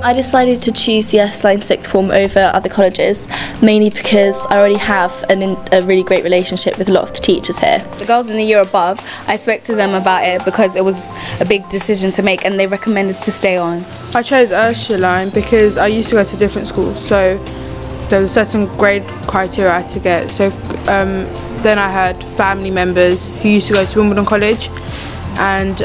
I decided to choose the Ursuline sixth form over other colleges, mainly because I already have a really great relationship with a lot of the teachers here. The girls in the year above, I spoke to them about it because it was a big decision to make and they recommended to stay on. I chose Ursuline because I used to go to different schools, so there was a certain grade criteria I had to get. So then I had family members who used to go to Wimbledon College and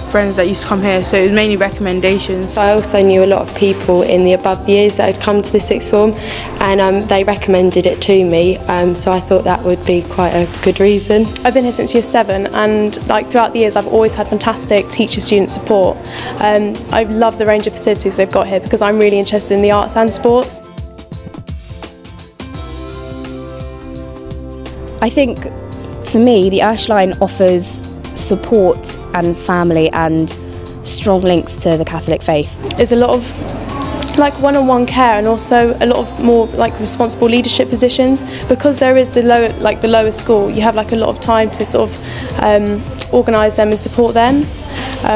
friends that used to come here, so it was mainly recommendations. I also knew a lot of people in the above years that had come to the sixth form, and they recommended it to me, so I thought that would be quite a good reason. I've been here since year 7, and throughout the years I've always had fantastic teacher-student support. I love the range of facilities they've got here because I'm really interested in the arts and sports. I think for me the Ursuline offers support and family and strong links to the Catholic faith. There's a lot of one-on-one care and also a lot of more responsible leadership positions. Because there is the lower school, you have a lot of time to sort of organise them and support them,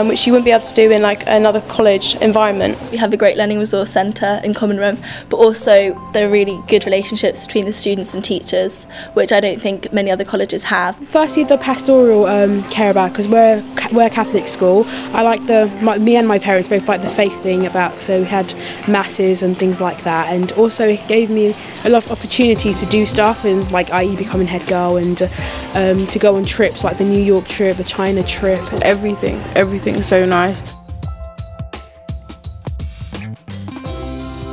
which you wouldn't be able to do in another college environment. We have a great learning resource centre in Common Room, but also there are really good relationships between the students and teachers, which I don't think many other colleges have. Firstly, the pastoral care about, because we're a Catholic school. I like me and my parents both like the faith thing about, so we had masses and things like that, and also it gave me a lot of opportunities to do stuff, and i.e. becoming head girl, and to go on trips like the New York trip, the China trip, everything's so nice.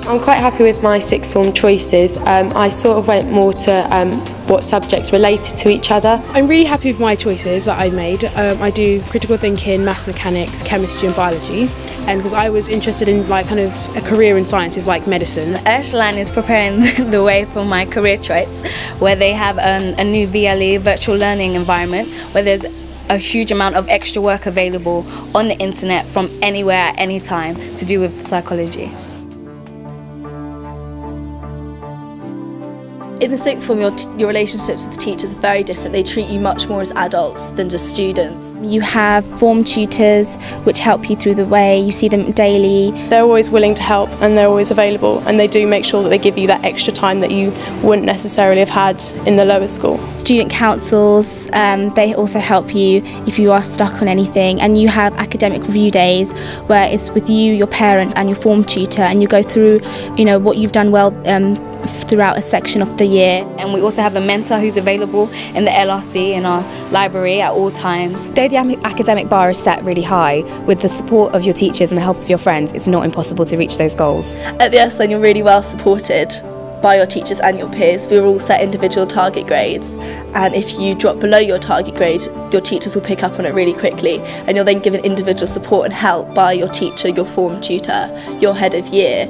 I'm quite happy with my sixth form choices. I sort of went more to what subjects related to each other. I'm really happy with my choices that I made. I do critical thinking, maths, mechanics, chemistry and biology, and because I was interested in kind of a career in sciences like medicine. Ursuline is preparing the way for my career choice, where they have a new VLE, virtual learning environment, where there's a huge amount of extra work available on the internet from anywhere at any time to do with psychology. In the sixth form, your relationships with the teachers are very different. They treat you much more as adults than just students. You have form tutors which help you through the way, you see them daily. They're always willing to help and they're always available, and they do make sure that they give you that extra time that you wouldn't necessarily have had in the lower school. Student councils, they also help you if you are stuck on anything, and you have academic review days where it's with you, your parents and your form tutor, and you go through what you've done well throughout a section of the year. And we also have a mentor who's available in the LRC in our library at all times. Though the academic bar is set really high, with the support of your teachers and the help of your friends, it's not impossible to reach those goals. At the Ursuline, you're really well supported by your teachers and your peers. We were all set individual target grades, and if you drop below your target grade, your teachers will pick up on it really quickly, and you're then given individual support and help by your teacher, your form tutor, your head of year.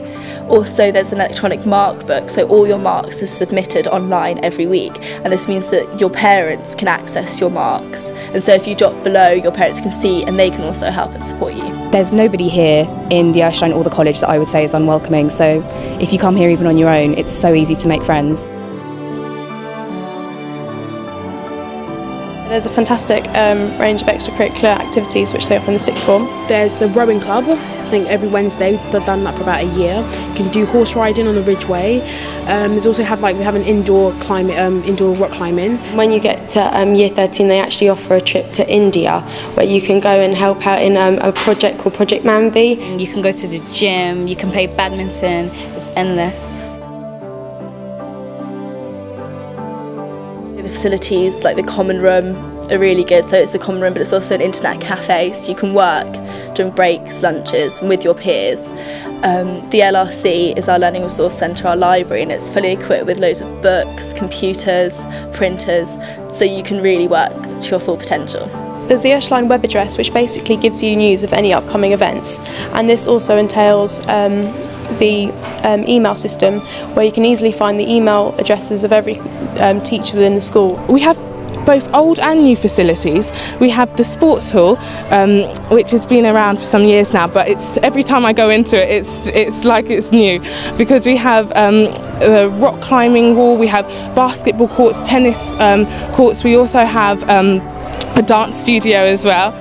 Also, there's an electronic mark book, so all your marks are submitted online every week, and this means that your parents can access your marks, and so if you drop below, your parents can see and they can also help and support you. There's nobody here in the Ursuline or the college that I would say is unwelcoming, so if you come here even on your own, it's so easy to make friends. There's a fantastic range of extracurricular activities which they offer in the sixth form. There's the rowing club. I think every Wednesday. They've done that for about a year. You can do horse riding on the Ridgeway. There's also we have an indoor rock climbing. When you get to year 13, they actually offer a trip to India where you can go and help out in a project called Project Manvi. You can go to the gym, you can play badminton, it's endless. The facilities like the common room are really good. So it's a common room, but it's also an internet cafe, so you can work during breaks, lunches, and with your peers. The LRC is our learning resource centre, our library, and it's fully equipped with loads of books, computers, printers, so you can really work to your full potential. There's the Ursuline web address, which basically gives you news of any upcoming events, and this also entails the email system, where you can easily find the email addresses of every teacher within the school. We have both old and new facilities. We have the sports hall, which has been around for some years now, but every time I go into it, it's like it's new, because we have a rock climbing wall, we have basketball courts, tennis courts, we also have a dance studio as well.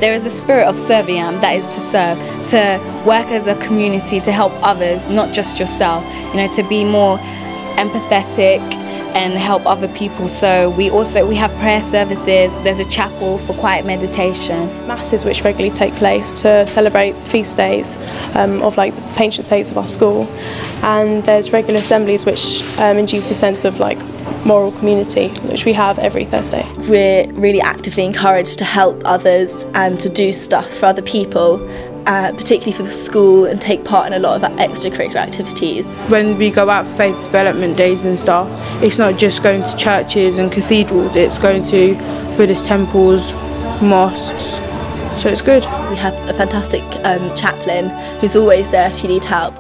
there is a spirit of serviam, that is to serve, to work as a community, to help others, not just yourself, you know, to be more empathetic and help other people. So we have prayer services, there's a chapel for quiet meditation. Masses which regularly take place to celebrate feast days of like the patron saints of our school, and there's regular assemblies which induce a sense of like moral community, which we have every Thursday. We're really actively encouraged to help others and to do stuff for other people, particularly for the school, and take part in a lot of extracurricular activities. When we go out for faith development days and stuff, it's not just going to churches and cathedrals, it's going to Buddhist temples, mosques, so it's good. We have a fantastic chaplain who's always there if you need help.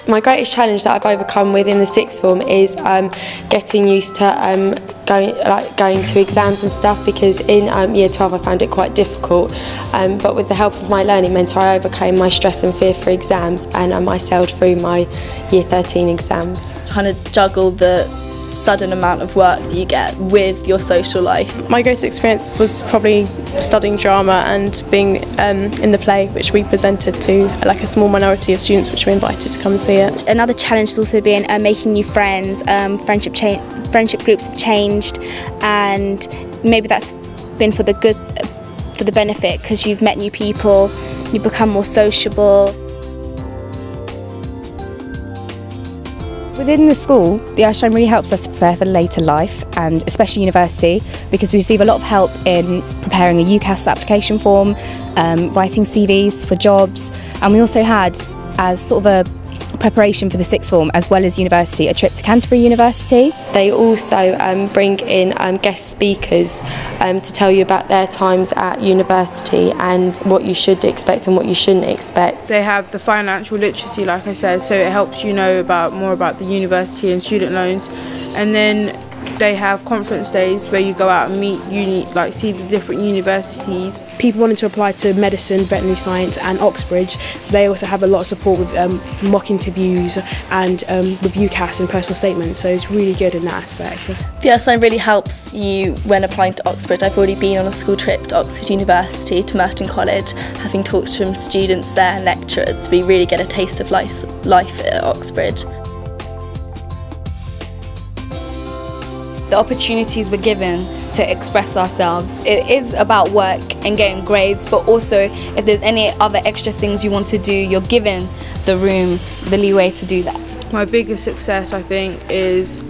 My greatest challenge that I've overcome within the sixth form is getting used to going to exams and stuff, because in year 12 I found it quite difficult, but with the help of my learning mentor I overcame my stress and fear for exams, and I sailed through my year 13 exams. Trying to juggle the sudden amount of work that you get with your social life. My greatest experience was probably studying drama and being in the play which we presented to like a small minority of students which were invited to come and see it. Another challenge has also been making new friends. Friendship groups have changed, and maybe that's been for the good, for the benefit, because you've met new people, you become more sociable. Within the school, the Ursuline really helps us to prepare for later life, and especially university, because we receive a lot of help in preparing a UCAS application form, writing CVs for jobs, and we also had, as sort of a preparation for the sixth form as well as university, a trip to Canterbury University. They also bring in guest speakers to tell you about their times at university and what you should expect and what you shouldn't expect. They have the financial literacy, like I said, so it helps you know more about the university and student loans. And then they have conference days where you go out and meet see the different universities. People wanting to apply to medicine, veterinary science and Oxbridge, they also have a lot of support with mock interviews and with UCAS and personal statements, so it's really good in that aspect. The Ursuline really helps you when applying to Oxbridge. I've already been on a school trip to Oxford University, to Merton College, having talks from students there and lecturers. We really get a taste of life at Oxbridge. The opportunities we're given to express ourselves. It is about work and getting grades, but also if there's any other extra things you want to do, you're given the room, the leeway to do that. My biggest success, I think, is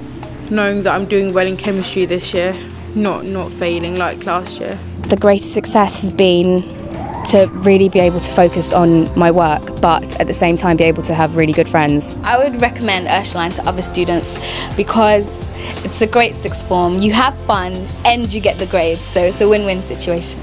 knowing that I'm doing well in chemistry this year, not failing like last year. The greatest success has been to really be able to focus on my work, but at the same time be able to have really good friends. I would recommend Ursuline to other students because it's a great sixth form, you have fun and you get the grades, so it's a win-win situation.